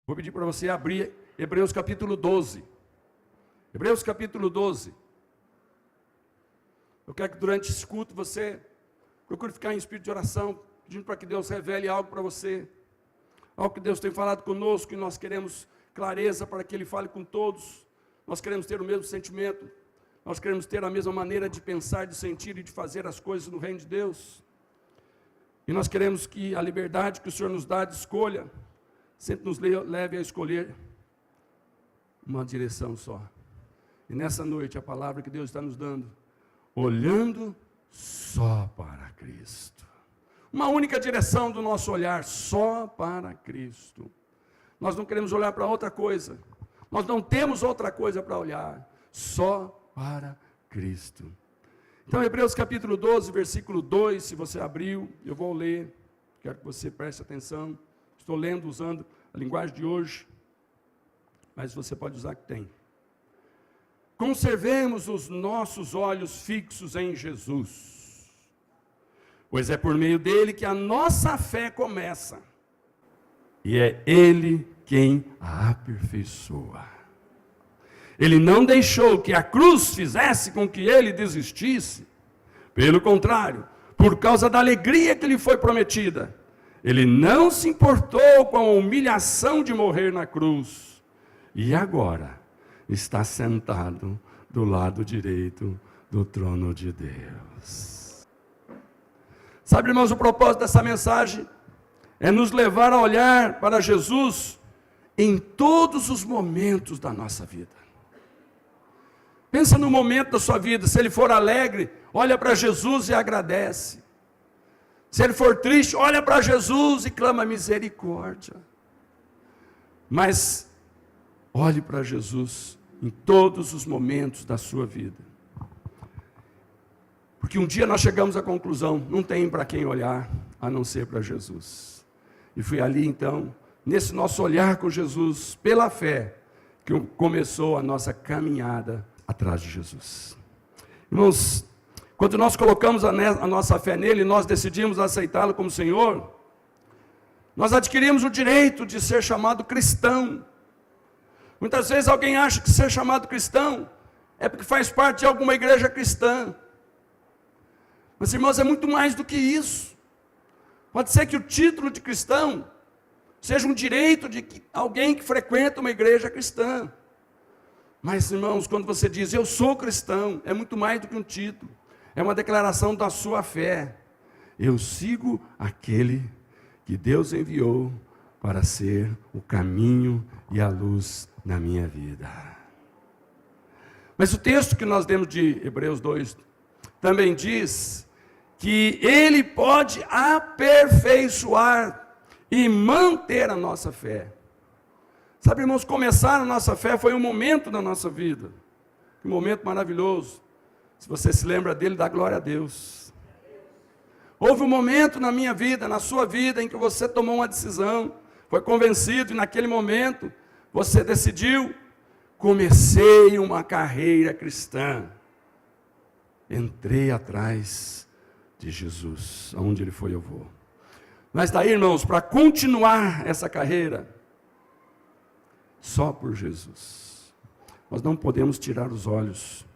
Vou pedir para você abrir Hebreus capítulo 12. Hebreus capítulo 12. Eu quero que durante esse culto você procure ficar em espírito de oração, pedindo para que Deus revele algo para você. Algo que Deus tem falado conosco, e nós queremos clareza para que Ele fale com todos. Nós queremos ter o mesmo sentimento. Nós queremos ter a mesma maneira de pensar, de sentir e de fazer as coisas no reino de Deus. E nós queremos que a liberdade que o Senhor nos dá de escolha sempre nos leve a escolher uma direção só. E nessa noite a palavra que Deus está nos dando, olhando só para Cristo. Uma única direção do nosso olhar, só para Cristo. Nós não queremos olhar para outra coisa. Nós não temos outra coisa para olhar, só para Cristo. Então, Hebreus capítulo 12, versículo 2, se você abriu, eu vou ler, quero que você preste atenção. Estou lendo usando a linguagem de hoje, mas você pode usar que tem. Conservemos os nossos olhos fixos em Jesus, pois é por meio dele que a nossa fé começa, e é ele quem a aperfeiçoa. Ele não deixou que a cruz fizesse com que ele desistisse. Pelo contrário, por causa da alegria que lhe foi prometida, ele não se importou com a humilhação de morrer na cruz. E agora está sentado do lado direito do trono de Deus. Sabe, irmãos, o propósito dessa mensagem é nos levar a olhar para Jesus em todos os momentos da nossa vida. Pensa no momento da sua vida. Se ele for alegre, olha para Jesus e agradece. Se ele for triste, olha para Jesus e clama misericórdia. Mas olhe para Jesus em todos os momentos da sua vida. Porque um dia nós chegamos à conclusão, não tem para quem olhar a não ser para Jesus. E foi ali então, nesse nosso olhar com Jesus, pela fé, que começou a nossa caminhada atrás de Jesus. Irmãos, quando nós colocamos a nossa fé nele, nós decidimos aceitá-lo como Senhor, nós adquirimos o direito de ser chamado cristão. Muitas vezes alguém acha que ser chamado cristão é porque faz parte de alguma igreja cristã. Mas, irmãos, é muito mais do que isso. Pode ser que o título de cristão seja um direito de alguém que frequenta uma igreja cristã. Mas, irmãos, quando você diz, eu sou cristão, é muito mais do que um título. É uma declaração da sua fé. Eu sigo aquele que Deus enviou para ser o caminho e a luz na minha vida. Mas o texto que nós lemos de Hebreus 2 também diz que ele pode aperfeiçoar e manter a nossa fé. Sabe, irmãos, começar a nossa fé foi um momento da nossa vida. Um momento maravilhoso. Se você se lembra dele, dá glória a Deus. Houve um momento na minha vida, na sua vida, em que você tomou uma decisão, foi convencido, e naquele momento, você decidiu, comecei uma carreira cristã. Entrei atrás de Jesus, aonde ele foi eu vou. Mas daí, irmãos, para continuar essa carreira, só por Jesus. Nós não podemos tirar os olhos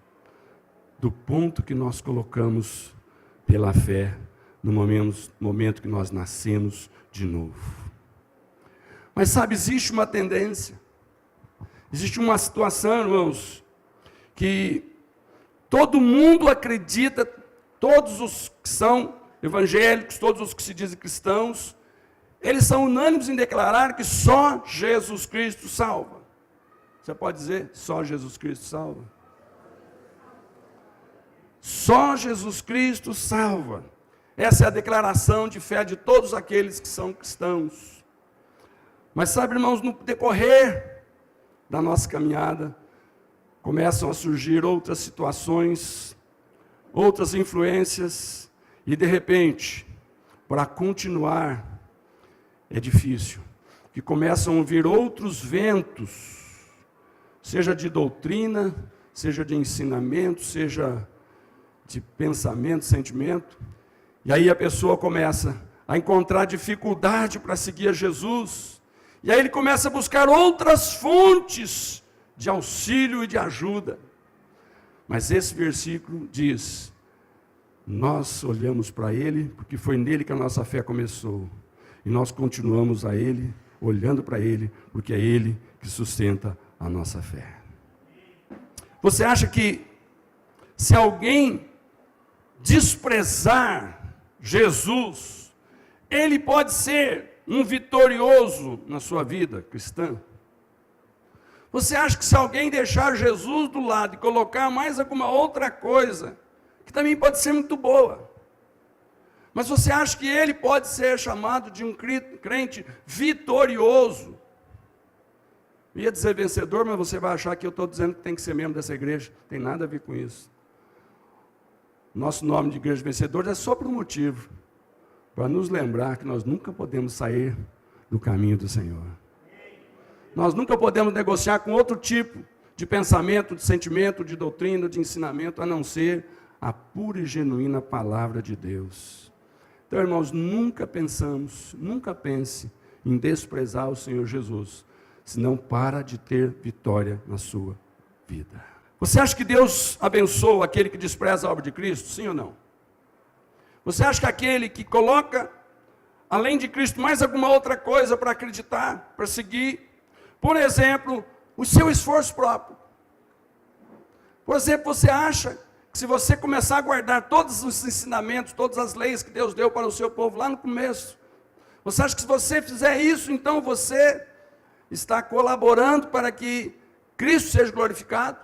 do ponto que nós colocamos pela fé no momento que nós nascemos de novo. Mas sabe, existe uma tendência, existe uma situação, irmãos, que todo mundo acredita, todos os que são evangélicos, todos os que se dizem cristãos, eles são unânimes em declarar que só Jesus Cristo salva. Você pode dizer, só Jesus Cristo salva? Só Jesus Cristo salva. Essa é a declaração de fé de todos aqueles que são cristãos. Mas sabe, irmãos, no decorrer da nossa caminhada, começam a surgir outras situações, outras influências, e de repente, para continuar, é difícil, que começam a vir outros ventos, seja de doutrina, seja de ensinamento, seja de pensamento, sentimento, e aí a pessoa começa a encontrar dificuldade para seguir a Jesus, E aí ele começa a buscar outras fontes de auxílio e de ajuda. Mas esse versículo diz: nós olhamos para ele, porque foi nele que a nossa fé começou. E nós continuamos a ele, olhando para ele, porque é ele que sustenta a nossa fé. Você acha que se alguém desprezar Jesus, ele pode ser um vitorioso na sua vida cristã? Você acha que se alguém deixar Jesus do lado e colocar mais alguma outra coisa, que também pode ser muito boa, mas você acha que ele pode ser chamado de um crente vitorioso? Eu ia dizer vencedor, mas você vai achar que eu estou dizendo que tem que ser membro dessa igreja. Não tem nada a ver com isso. Nosso nome de igreja vencedor é só por um motivo: para nos lembrar que nós nunca podemos sair do caminho do Senhor. Nós nunca podemos negociar com outro tipo de pensamento, de sentimento, de doutrina, de ensinamento, a não ser a pura e genuína palavra de Deus. Então, irmãos, nunca pense em desprezar o Senhor Jesus, senão para de ter vitória na sua vida. Você acha que Deus abençoa aquele que despreza a obra de Cristo? Sim ou não? Você acha que aquele que coloca, além de Cristo, mais alguma outra coisa para acreditar, para seguir? Por exemplo, o seu esforço próprio. Por exemplo, você acha que se você começar a guardar todos os ensinamentos, todas as leis que Deus deu para o seu povo lá no começo, você acha que se você fizer isso, então você está colaborando para que Cristo seja glorificado?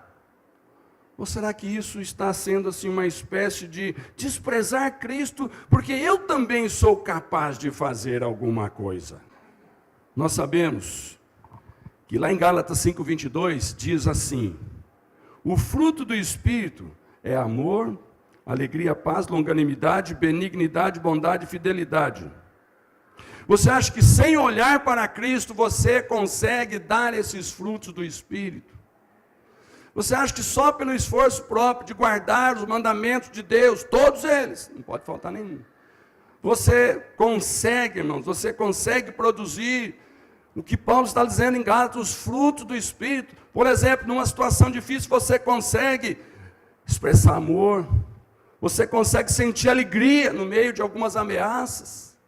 Ou será que isso está sendo assim uma espécie de desprezar Cristo, porque eu também sou capaz de fazer alguma coisa? Nós sabemos que lá em Gálatas 5:22 diz assim: o fruto do Espírito é amor, alegria, paz, longanimidade, benignidade, bondade e fidelidade. Você acha que sem olhar para Cristo você consegue dar esses frutos do Espírito? Você acha que só pelo esforço próprio de guardar os mandamentos de Deus, todos eles, não pode faltar nenhum, você consegue, irmãos, você consegue produzir o que Paulo está dizendo em Gálatas, os frutos do Espírito? Por exemplo, numa situação difícil, você consegue expressar amor, você consegue sentir alegria no meio de algumas ameaças,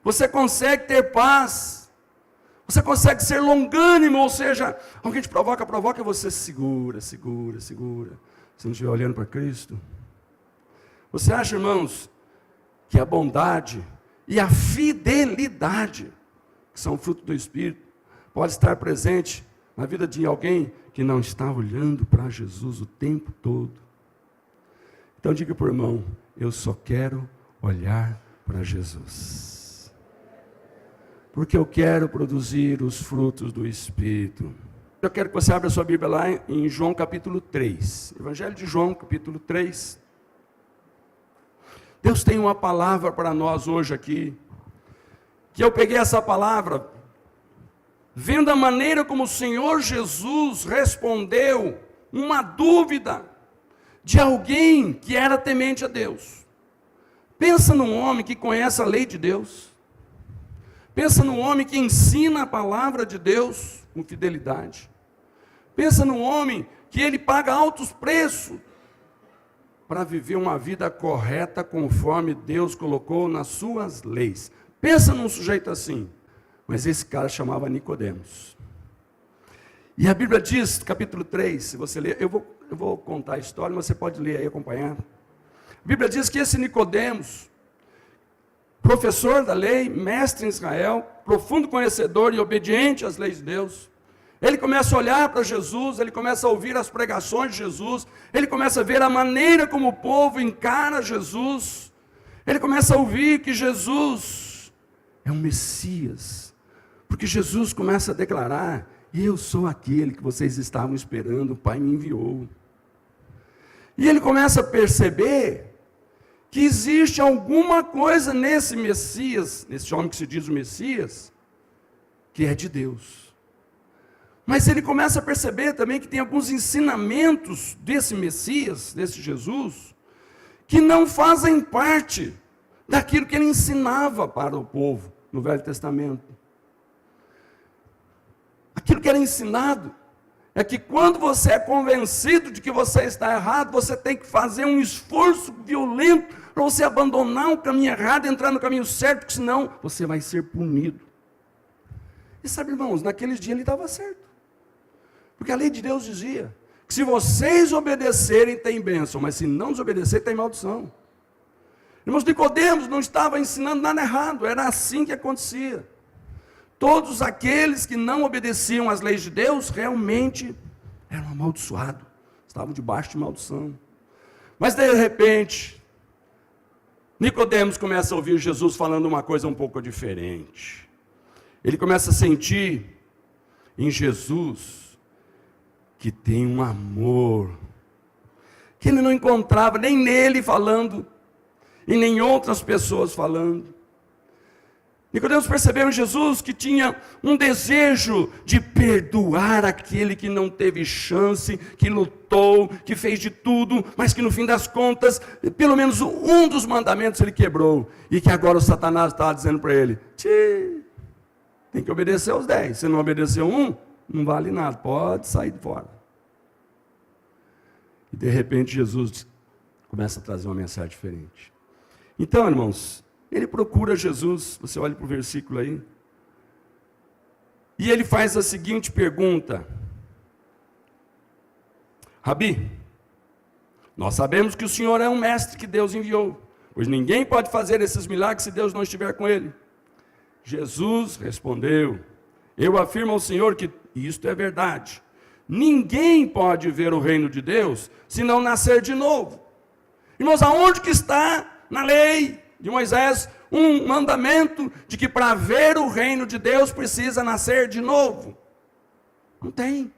você consegue ter paz, você consegue ser longânimo, ou seja, alguém te provoca, você segura. Se não estiver olhando para Cristo. Você acha, irmãos, que a bondade e a fidelidade, que são fruto do Espírito, pode estar presente na vida de alguém que não está olhando para Jesus o tempo todo? Então diga para o irmão: eu só quero olhar para Jesus, porque eu quero produzir os frutos do Espírito. Eu quero que você abra sua Bíblia lá em João capítulo 3, Evangelho de João capítulo 3. Deus tem uma palavra para nós hoje aqui, que eu peguei essa palavra, vendo a maneira como o Senhor Jesus respondeu uma dúvida de alguém que era temente a Deus. Pensa num homem que conhece a lei de Deus, pensa num homem que ensina a palavra de Deus com fidelidade, pensa num homem que ele paga altos preços para viver uma vida correta conforme Deus colocou nas suas leis. Pensa num sujeito assim. Mas esse cara chamava Nicodemos. E a Bíblia diz, capítulo 3, se você ler, eu vou contar a história, mas você pode ler aí, acompanhar. A Bíblia diz que esse Nicodemos, professor da lei, mestre em Israel, profundo conhecedor e obediente às leis de Deus, ele começa a olhar para Jesus, ele começa a ouvir as pregações de Jesus, ele começa a ver a maneira como o povo encara Jesus, ele começa a ouvir que Jesus é um Messias, porque Jesus começa a declarar: eu sou aquele que vocês estavam esperando, o Pai me enviou. E ele começa a perceber que existe alguma coisa nesse Messias, nesse homem que se diz o Messias, que é de Deus. Mas ele começa a perceber também que tem alguns ensinamentos desse Messias, desse Jesus, que não fazem parte daquilo que ele ensinava para o povo no Velho Testamento. que era ensinado é que quando você é convencido de que você está errado, você tem que fazer um esforço violento para você abandonar o caminho errado e entrar no caminho certo, porque senão você vai ser punido. E sabe, irmãos, naqueles dias ele estava certo. Porque a lei de Deus dizia que se vocês obedecerem, tem bênção, mas se não desobedecer, tem maldição. Irmãos, Nicodemos não estava ensinando nada errado, era assim que acontecia. Todos aqueles que não obedeciam às leis de Deus, realmente eram amaldiçoados, estavam debaixo de maldição. Mas de repente, Nicodemos começa a ouvir Jesus falando uma coisa um pouco diferente. Ele começa a sentir em Jesus que tem um amor, que ele não encontrava nem nele falando, e nem outras pessoas falando. Nicodemos percebeu em Jesus que tinha um desejo de perdoar aquele que não teve chance, que lutou, que fez de tudo, mas que no fim das contas, pelo menos um dos mandamentos ele quebrou, e que agora o Satanás estava dizendo para ele: tem que obedecer aos 10, se não obedeceu um, não vale nada, pode sair de fora. E de repente Jesus começa a trazer uma mensagem diferente. Então, irmãos, ele procura Jesus, você olha para o versículo aí, e ele faz a seguinte pergunta: Rabi, nós sabemos que o Senhor é um mestre que Deus enviou, pois ninguém pode fazer esses milagres se Deus não estiver com ele. Jesus respondeu: eu afirmo ao Senhor que isto é verdade. Ninguém pode ver o reino de Deus se não nascer de novo. Irmãos, aonde que está na lei de Moisés um mandamento de que para ver o reino de Deus precisa nascer de novo? Não tem.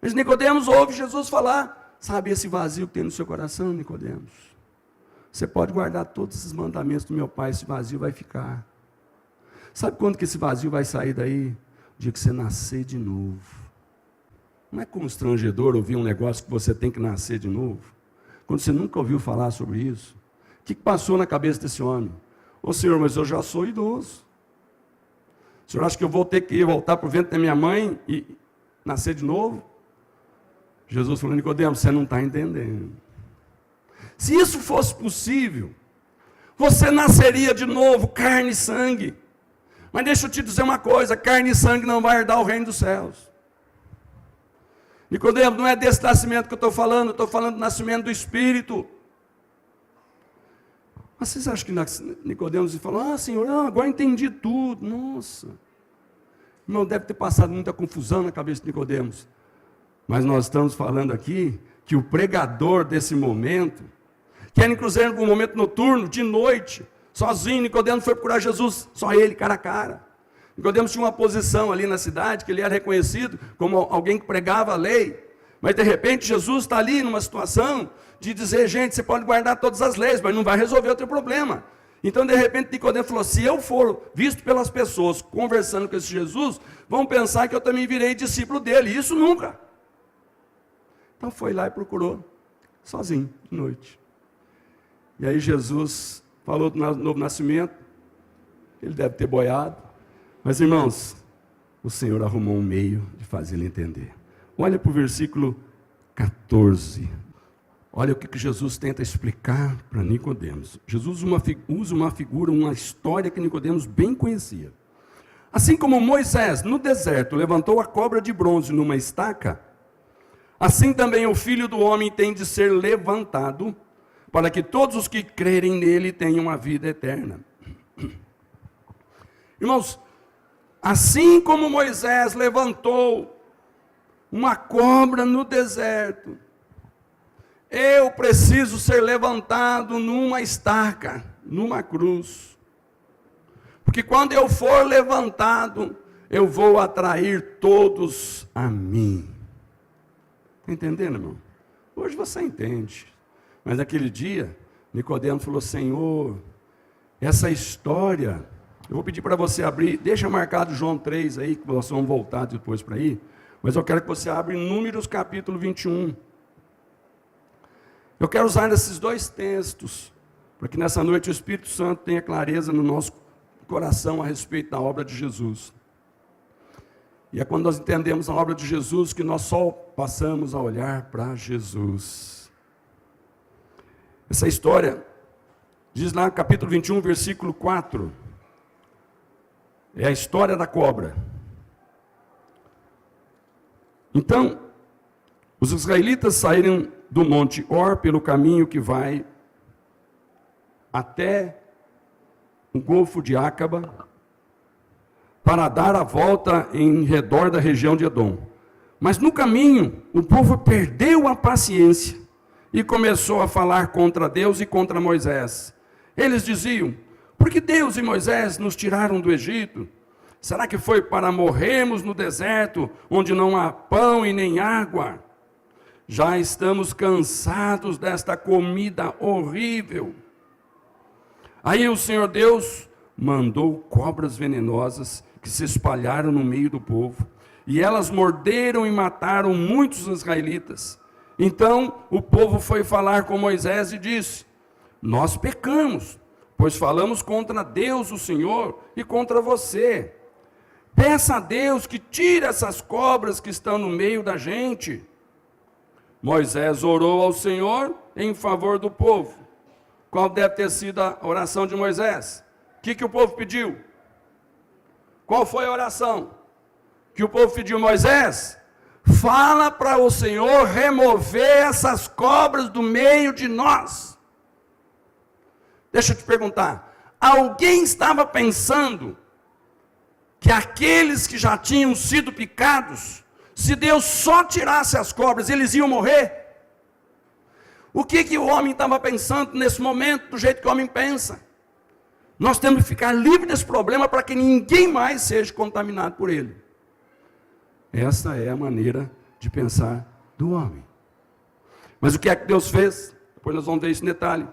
Mas Nicodemos ouve Jesus falar: sabe esse vazio que tem no seu coração, Nicodemos? Você pode guardar todos esses mandamentos do meu Pai, esse vazio vai ficar. Sabe quando que esse vazio vai sair daí? O dia que você nascer de novo. Não é constrangedor ouvir um negócio que você tem que nascer de novo? Quando você nunca ouviu falar sobre isso? O que passou na cabeça desse homem? Ô Senhor, mas eu já sou idoso. O Senhor acha que eu vou ter que voltar para o ventre da minha mãe e nascer de novo? Jesus falou: Nicodemos, você não está entendendo. Se isso fosse possível, você nasceria de novo, carne e sangue. Mas deixa eu te dizer uma coisa: carne e sangue não vai herdar o reino dos céus. Nicodemos, não é desse nascimento que eu estou falando do nascimento do Espírito. Mas vocês acham que Nicodemos falou: Senhor, agora entendi tudo. Nossa, irmão, deve ter passado muita confusão na cabeça de Nicodemos. Mas nós estamos falando aqui que o pregador desse momento, que era inclusive um momento noturno, de noite, sozinho, Nicodemos foi procurar Jesus, só ele, cara a cara. Nicodemos tinha uma posição ali na cidade, que ele era reconhecido como alguém que pregava a lei, mas de repente Jesus está ali numa situação de dizer: gente, você pode guardar todas as leis, mas não vai resolver o teu problema. Então de repente Nicodemos falou: se eu for visto pelas pessoas conversando com esse Jesus, vão pensar que eu também virei discípulo dele, isso nunca. Então foi lá e procurou, sozinho, de noite. E aí Jesus falou do novo nascimento, ele deve ter boiado. Mas irmãos, o Senhor arrumou um meio de fazer ele entender. Olha para o versículo 14. Olha o que Jesus tenta explicar para Nicodemos. Jesus usa uma figura, uma história que Nicodemos bem conhecia. Assim como Moisés, no deserto, levantou a cobra de bronze numa estaca, assim também o Filho do Homem tem de ser levantado, para que todos os que crerem nele tenham a vida eterna. Irmãos, assim como Moisés levantou uma cobra no deserto, eu preciso ser levantado numa estaca, numa cruz. Porque quando eu for levantado, eu vou atrair todos a mim. Está entendendo, irmão? Hoje você entende. Mas naquele dia, Nicodemos falou: Senhor, essa história, eu vou pedir para você abrir, deixa marcado João 3 aí, que nós vamos voltar depois para aí, mas eu quero que você abra em Números capítulo 21. Eu quero usar esses dois textos, para que nessa noite o Espírito Santo tenha clareza no nosso coração a respeito da obra de Jesus. E é quando nós entendemos a obra de Jesus que nós só passamos a olhar para Jesus. Essa história diz lá no capítulo 21, versículo 4. É a história da cobra. Então, os israelitas saíram do monte Or pelo caminho que vai até o Golfo de Acaba, para dar a volta em redor da região de Edom. Mas no caminho, o povo perdeu a paciência e começou a falar contra Deus e contra Moisés. Eles diziam: por que Deus e Moisés nos tiraram do Egito? Será que foi para morrermos no deserto, onde não há pão e nem água? Já estamos cansados desta comida horrível. Aí o Senhor Deus mandou cobras venenosas que se espalharam no meio do povo, e elas morderam e mataram muitos israelitas. Então o povo foi falar com Moisés e disse: nós pecamos, pois falamos contra Deus, o Senhor, e contra você. Peça a Deus que tire essas cobras que estão no meio da gente. Moisés orou ao Senhor em favor do povo. Qual deve ter sido a oração de Moisés? O que o povo pediu? Qual foi a oração que o povo pediu? Moisés, fala para o Senhor remover essas cobras do meio de nós. Deixa eu te perguntar, alguém estava pensando que aqueles que já tinham sido picados, se Deus só tirasse as cobras, eles iam morrer? O que o homem estava pensando nesse momento, do jeito que o homem pensa? Nós temos que ficar livres desse problema para que ninguém mais seja contaminado por ele. Essa é a maneira de pensar do homem. Mas o que é que Deus fez? Depois nós vamos ver isso em detalhe.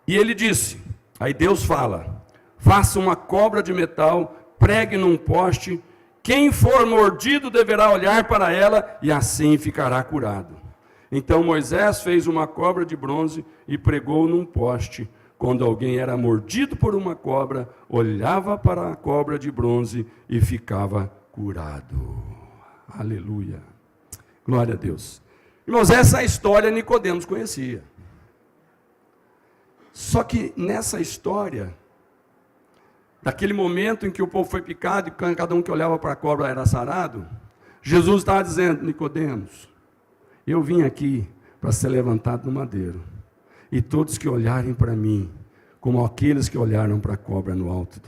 E ele disse, aí Deus fala: faça uma cobra de metal, pregue num poste, quem for mordido deverá olhar para ela e assim ficará curado. Então Moisés fez uma cobra de bronze e pregou num poste. Quando alguém era mordido por uma cobra, olhava para a cobra de bronze e ficava curado. Aleluia. Glória a Deus. Irmãos, essa história Nicodemos conhecia. Só que nessa história, daquele momento em que o povo foi picado e cada um que olhava para a cobra era sarado, Jesus estava dizendo: Nicodemos, eu vim aqui para ser levantado no madeiro, e todos que olharem para mim, como aqueles que olharam para a cobra no alto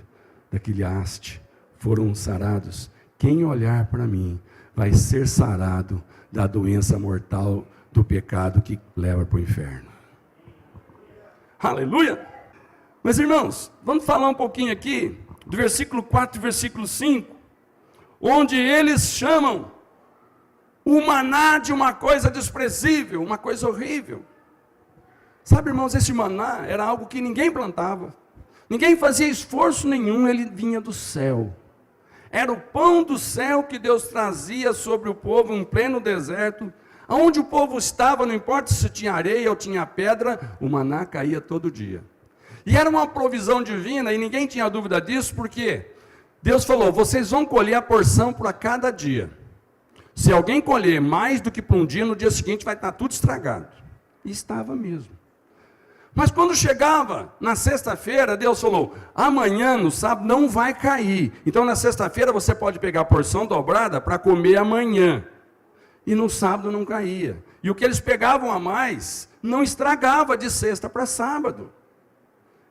daquele haste, foram sarados. Quem olhar para mim vai ser sarado da doença mortal do pecado que leva para o inferno. Aleluia! Mas irmãos, vamos falar um pouquinho aqui do versículo 4 e versículo 5, onde eles chamam o maná de uma coisa desprezível, uma coisa horrível. Sabe, irmãos, esse maná era algo que ninguém plantava, ninguém fazia esforço nenhum, ele vinha do céu. Era o pão do céu que Deus trazia sobre o povo em pleno deserto. Onde o povo estava, não importa se tinha areia ou tinha pedra, o maná caía todo dia. E era uma provisão divina, e ninguém tinha dúvida disso, porque Deus falou: vocês vão colher a porção para cada dia. Se alguém colher mais do que para um dia, no dia seguinte vai estar tudo estragado. E estava mesmo. Mas quando chegava na sexta-feira, Deus falou: amanhã, no sábado, não vai cair. Então na sexta-feira você pode pegar a porção dobrada para comer amanhã. E no sábado não caía. E o que eles pegavam a mais, não estragava de sexta para sábado.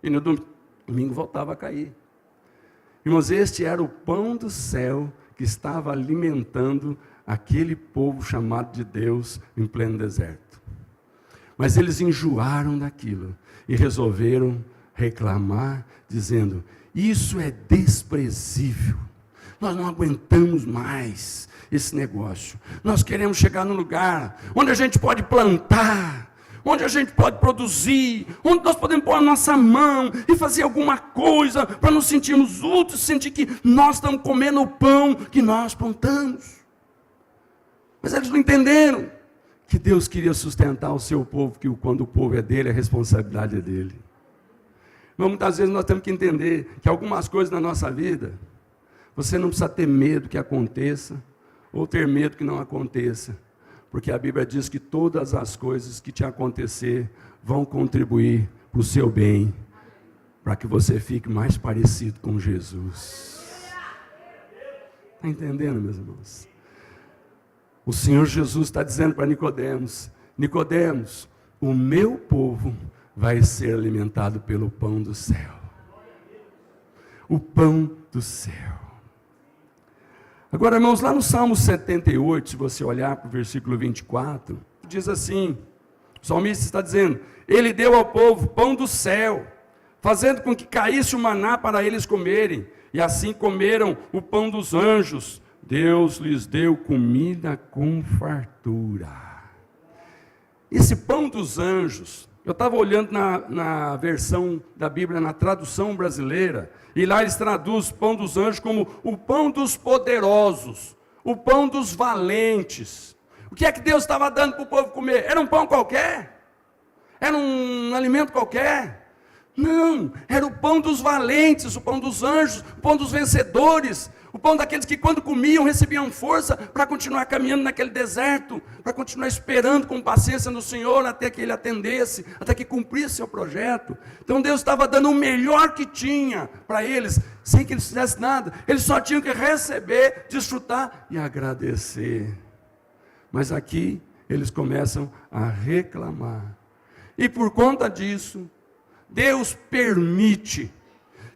E no domingo voltava a cair. Irmãos, este era o pão do céu que estava alimentando aquele povo chamado de Deus em pleno deserto. Mas eles enjoaram daquilo e resolveram reclamar, dizendo: isso é desprezível, nós não aguentamos mais esse negócio, nós queremos chegar num lugar onde a gente pode plantar, onde a gente pode produzir, onde nós podemos pôr a nossa mão e fazer alguma coisa para nos sentirmos úteis, sentir que nós estamos comendo o pão que nós plantamos. Mas eles não entenderam que Deus queria sustentar o seu povo, que quando o povo é dele, a responsabilidade é dele. Mas muitas vezes nós temos que entender que algumas coisas na nossa vida, você não precisa ter medo que aconteça, ou ter medo que não aconteça, porque a Bíblia diz que todas as coisas que te acontecer vão contribuir para o seu bem, para que você fique mais parecido com Jesus. Está entendendo, meus irmãos? O Senhor Jesus está dizendo para Nicodemos: Nicodemos, o meu povo vai ser alimentado pelo pão do céu. O pão do céu. Agora, irmãos, lá no Salmo 78, se você olhar para o versículo 24, diz assim, o salmista está dizendo: Ele deu ao povo pão do céu, fazendo com que caísse o maná para eles comerem, e assim comeram o pão dos anjos. Deus lhes deu comida com fartura. Esse pão dos anjos, eu estava olhando na versão da Bíblia, na tradução brasileira, e lá eles traduzem pão dos anjos como o pão dos poderosos, o pão dos valentes. O que é que Deus estava dando para o povo comer? Era um pão qualquer? Era um alimento qualquer? Não, era o pão dos valentes, o pão dos anjos, o pão dos vencedores, o pão daqueles que quando comiam recebiam força para continuar caminhando naquele deserto, para continuar esperando com paciência no Senhor até que Ele atendesse, até que cumprisse seu projeto. Então Deus estava dando o melhor que tinha para eles, sem que eles fizessem nada. Eles só tinham que receber, desfrutar e agradecer. Mas aqui eles começam a reclamar. E por conta disso, Deus permite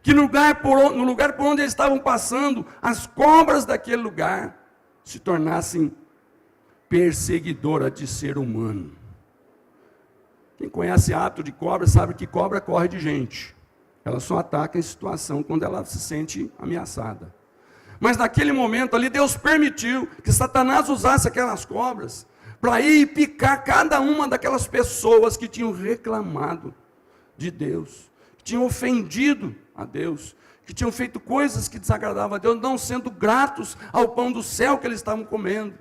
que no lugar por onde eles estavam passando, as cobras daquele lugar se tornassem perseguidoras de ser humano. Quem conhece hábito de cobra sabe que cobra corre de gente. Ela só ataca em situação quando ela se sente ameaçada. Mas naquele momento ali, Deus permitiu que Satanás usasse aquelas cobras para ir picar cada uma daquelas pessoas que tinham reclamado de Deus, que tinham ofendido a Deus, que tinham feito coisas que desagradavam a Deus, não sendo gratos ao pão do céu que eles estavam comendo.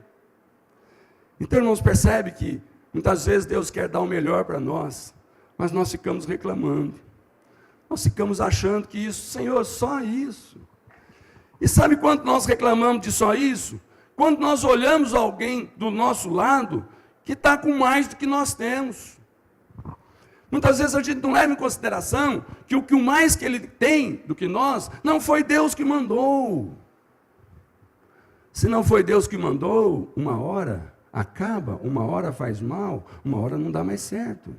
Então, irmãos, percebe que muitas vezes Deus quer dar o melhor para nós, mas nós ficamos reclamando, nós ficamos achando que isso, Senhor, só isso. E sabe quando nós reclamamos de só isso? Quando nós olhamos alguém do nosso lado que está com mais do que nós temos. Muitas vezes a gente não leva em consideração que o mais que ele tem do que nós, não foi Deus que mandou. Se não foi Deus que mandou, uma hora acaba, uma hora faz mal, uma hora não dá mais certo.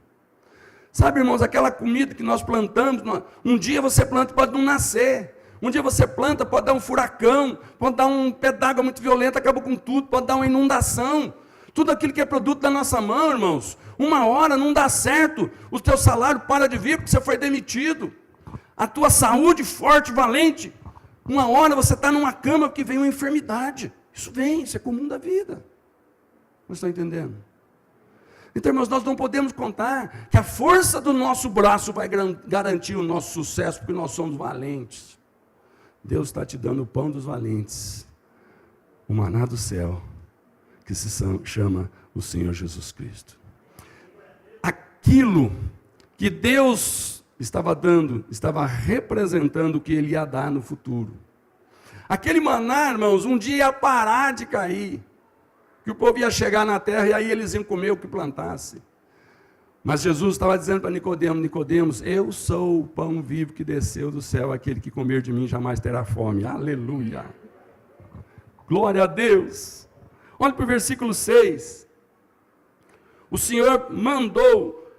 Sabe, irmãos, aquela comida que nós plantamos, um dia você planta e pode não nascer. Um dia você planta, pode dar um furacão, pode dar um pé d'água muito violento, acaba com tudo, pode dar uma inundação. Tudo aquilo que é produto da nossa mão, irmãos, uma hora não dá certo, o teu salário para de vir porque você foi demitido, a tua saúde forte, valente, uma hora você está numa cama porque vem uma enfermidade, isso é comum da vida, você está entendendo? Então, irmãos, nós não podemos contar que a força do nosso braço vai garantir o nosso sucesso, porque nós somos valentes. Deus está te dando o pão dos valentes, o maná do céu, que se chama o Senhor Jesus Cristo. Aquilo que Deus estava dando, estava representando o que Ele ia dar no futuro. Aquele maná, irmãos, um dia ia parar de cair, que o povo ia chegar na terra e aí eles iam comer o que plantasse. Mas Jesus estava dizendo para Nicodemos: Nicodemos, eu sou o pão vivo que desceu do céu, aquele que comer de mim jamais terá fome. Aleluia! Glória a Deus! Olha para o versículo 6. O Senhor mandou,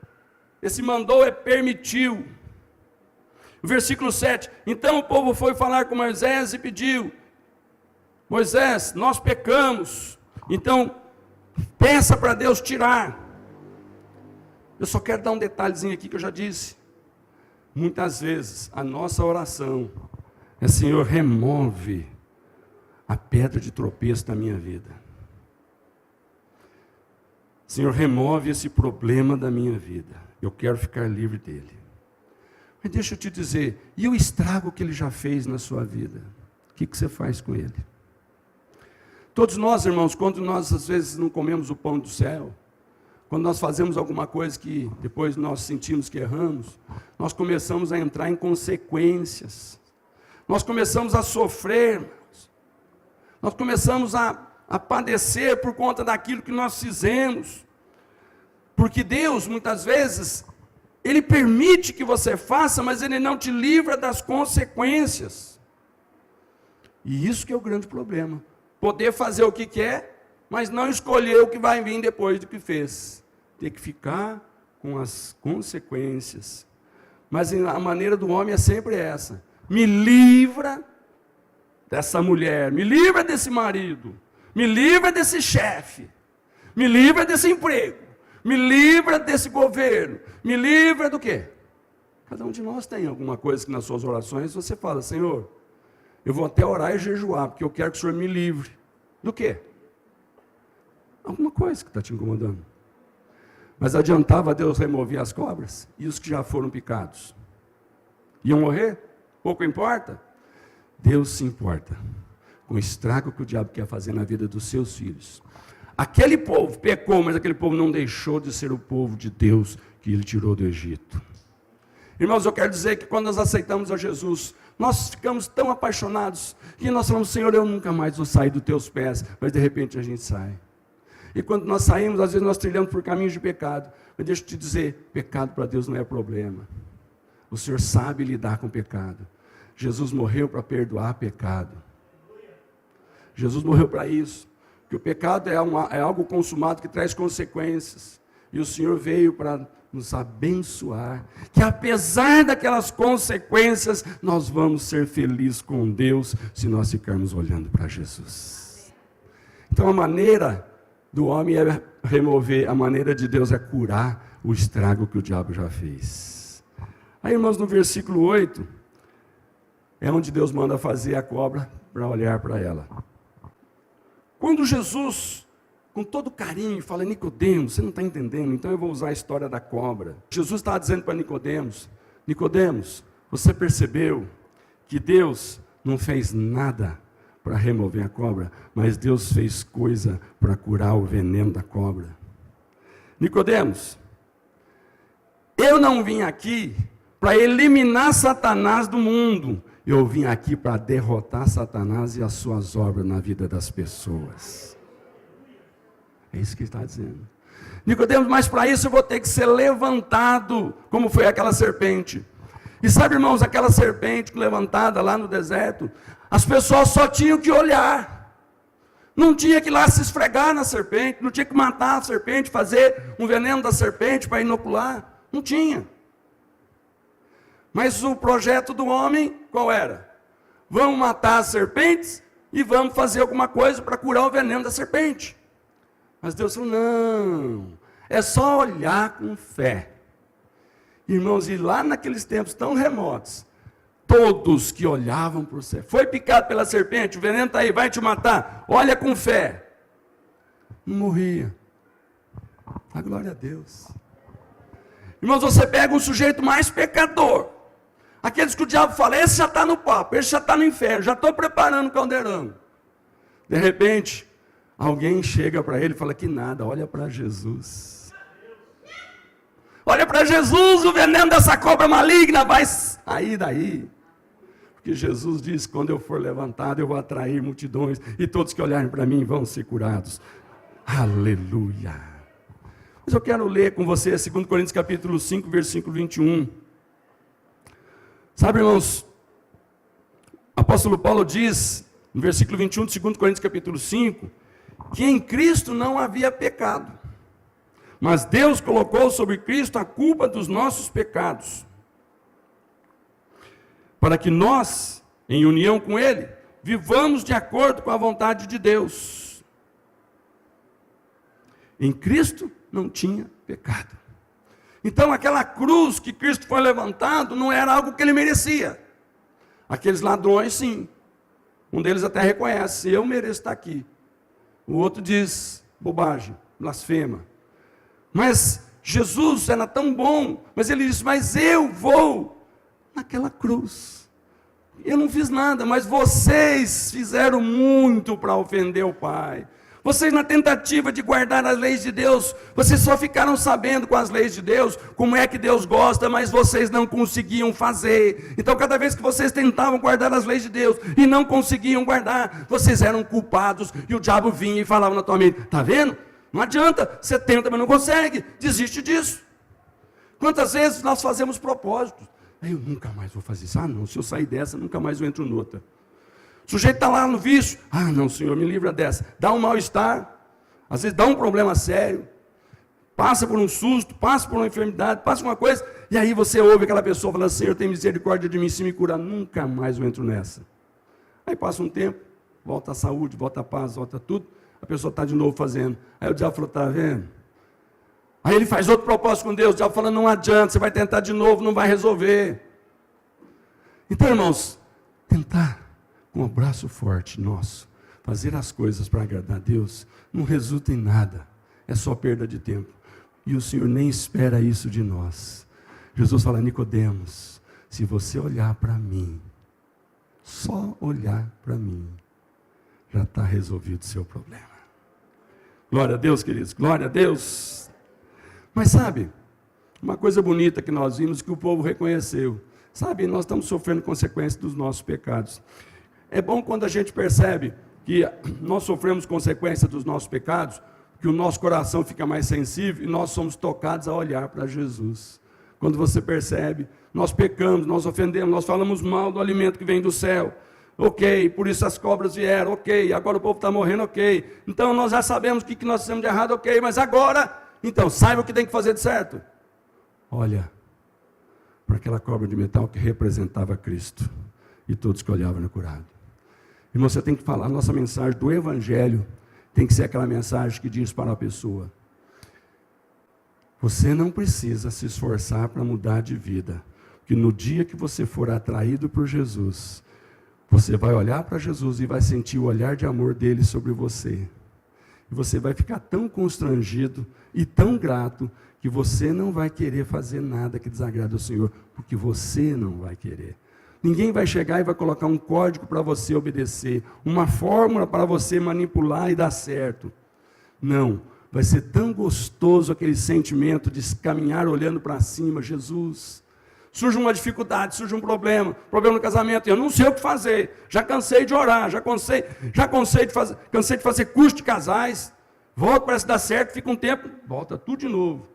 esse mandou é permitiu. O versículo 7. Então o povo foi falar com Moisés e pediu: Moisés, nós pecamos, então peça para Deus tirar. Eu só quero dar um detalhezinho aqui que eu já disse. Muitas vezes a nossa oração é: Senhor, remove a pedra de tropeço da minha vida. Senhor, remove esse problema da minha vida. Eu quero ficar livre dele. Mas deixa eu te dizer, e o estrago que ele já fez na sua vida? O que você faz com ele? Todos nós, irmãos, quando nós às vezes não comemos o pão do céu, quando nós fazemos alguma coisa que depois nós sentimos que erramos, nós começamos a entrar em consequências. Nós começamos a sofrer. Nós começamos a padecer por conta daquilo que nós fizemos. Porque Deus, muitas vezes, Ele permite que você faça, mas Ele não te livra das consequências. E isso que é o grande problema. Poder fazer o que quer, mas não escolher o que vai vir depois do que fez. Ter que ficar com as consequências. Mas a maneira do homem é sempre essa. Me livra dessa mulher, me livra desse marido, me livra desse chefe, me livra desse emprego, me livra desse governo, me livra do quê? Cada um de nós tem alguma coisa que nas suas orações você fala: Senhor, eu vou até orar e jejuar, porque eu quero que o Senhor me livre. Do quê? Alguma coisa que está te incomodando. Mas adiantava Deus remover as cobras? E os que já foram picados? Iam morrer? Pouco importa? Deus se importa com o estrago que o diabo quer fazer na vida dos seus filhos. Aquele povo pecou, mas aquele povo não deixou de ser o povo de Deus que Ele tirou do Egito. Irmãos, eu quero dizer que quando nós aceitamos a Jesus, nós ficamos tão apaixonados, que nós falamos: Senhor, eu nunca mais vou sair dos teus pés, mas de repente a gente sai. E quando nós saímos, às vezes nós trilhamos por caminhos de pecado, mas deixa eu te dizer, pecado para Deus não é problema. O Senhor sabe lidar com o pecado. Jesus morreu para perdoar pecado. Jesus morreu para isso. Porque o pecado é algo consumado que traz consequências. E o Senhor veio para nos abençoar. Que apesar daquelas consequências, nós vamos ser felizes com Deus, se nós ficarmos olhando para Jesus. Então a maneira do homem é remover, a maneira de Deus é curar o estrago que o diabo já fez. Aí, irmãos, no versículo 8, é onde Deus manda fazer a cobra para olhar para ela. Quando Jesus, com todo carinho, fala: Nicodemos, você não está entendendo, então eu vou usar a história da cobra. Jesus estava dizendo para Nicodemos: Nicodemos, você percebeu que Deus não fez nada para remover a cobra, mas Deus fez coisa para curar o veneno da cobra. Nicodemos, eu não vim aqui para eliminar Satanás do mundo, eu vim aqui para derrotar Satanás e as suas obras na vida das pessoas. É isso que ele está dizendo. Nicodemos, mas para isso eu vou ter que ser levantado, como foi aquela serpente. E sabe, irmãos, aquela serpente levantada lá no deserto, as pessoas só tinham que olhar. Não tinha que ir lá se esfregar na serpente, não tinha que matar a serpente, fazer um veneno da serpente para inocular. Não tinha. Mas o projeto do homem, qual era? Vamos matar as serpentes e vamos fazer alguma coisa para curar o veneno da serpente. Mas Deus falou: não, é só olhar com fé. Irmãos, e lá naqueles tempos tão remotos, todos que olhavam para o céu, foi picado pela serpente, o veneno está aí, vai te matar, olha com fé. Não morria. A glória a Deus. Irmãos, você pega um sujeito mais pecador, aqueles que o diabo fala: esse já está no papo, esse já está no inferno, já estou preparando o caldeirão. De repente, alguém chega para ele e fala: que nada, olha para Jesus. Olha para Jesus, o veneno dessa cobra maligna vai sair daí. Porque Jesus disse: quando eu for levantado, eu vou atrair multidões, e todos que olharem para mim vão ser curados. Aleluia. Mas eu quero ler com você 2 Coríntios capítulo 5, versículo 21. Sabe, irmãos, o apóstolo Paulo diz, no versículo 21 de 2 Coríntios capítulo 5, que em Cristo não havia pecado. Mas Deus colocou sobre Cristo a culpa dos nossos pecados, para que nós, em união com Ele, vivamos de acordo com a vontade de Deus. Em Cristo não tinha pecado. Então aquela cruz que Cristo foi levantado não era algo que Ele merecia. Aqueles ladrões, sim. Um deles até reconhece: eu mereço estar aqui. O outro diz: bobagem, blasfema. Mas Jesus era tão bom, mas ele disse: mas eu vou naquela cruz. Eu não fiz nada, mas vocês fizeram muito para ofender o Pai. Vocês, na tentativa de guardar as leis de Deus, vocês só ficaram sabendo com as leis de Deus, como é que Deus gosta, mas vocês não conseguiam fazer. Então, cada vez que vocês tentavam guardar as leis de Deus e não conseguiam guardar, vocês eram culpados, e o diabo vinha e falava na tua mente: está vendo? Não adianta, você tenta, mas não consegue, desiste disso. Quantas vezes nós fazemos propósitos? Eu nunca mais vou fazer isso. Não, se eu sair dessa, nunca mais eu entro noutra. O sujeito está lá no vício. Não, Senhor, me livra dessa. Dá um mal-estar, às vezes dá um problema sério, passa por um susto, passa por uma enfermidade, passa por uma coisa, e aí você ouve aquela pessoa falando: Senhor, tem misericórdia de mim, se me curar, nunca mais eu entro nessa. Aí passa um tempo, volta a saúde, volta a paz, volta tudo, a pessoa está de novo fazendo. Aí o diabo falou: está vendo? Aí ele faz outro propósito com Deus, o diabo fala: não adianta, você vai tentar de novo, não vai resolver. Então, irmãos, tentar com um abraço forte nosso, fazer as coisas para agradar a Deus, não resulta em nada, é só perda de tempo. E o Senhor nem espera isso de nós. Jesus fala: Nicodemos, se você olhar para mim, só olhar para mim, já está resolvido o seu problema. Glória a Deus, queridos, glória a Deus. Mas sabe, uma coisa bonita que nós vimos, que o povo reconheceu. Sabe, nós estamos sofrendo consequências dos nossos pecados. É bom quando a gente percebe que nós sofremos consequências dos nossos pecados, que o nosso coração fica mais sensível e nós somos tocados a olhar para Jesus. Quando você percebe, nós pecamos, nós ofendemos, nós falamos mal do alimento que vem do céu. Ok, por isso as cobras vieram, ok, agora o povo está morrendo, ok. Então nós já sabemos o que nós fizemos de errado, ok, mas agora, então, saiba o que tem que fazer de certo. Olha para aquela cobra de metal que representava Cristo, e todos que olhavam eram curados. E você tem que falar, a nossa mensagem do Evangelho tem que ser aquela mensagem que diz para a pessoa: você não precisa se esforçar para mudar de vida, porque no dia que você for atraído por Jesus, você vai olhar para Jesus e vai sentir o olhar de amor dele sobre você. E você vai ficar tão constrangido e tão grato que você não vai querer fazer nada que desagrade ao Senhor, porque você não vai querer. Ninguém vai chegar e vai colocar um código para você obedecer, uma fórmula para você manipular e dar certo. Não, vai ser tão gostoso aquele sentimento de caminhar olhando para cima. Jesus, surge uma dificuldade, surge um problema no casamento, eu não sei o que fazer, já cansei de orar, cansei de fazer curso de casais, volto, parece dar certo, fica um tempo, volta tudo de novo.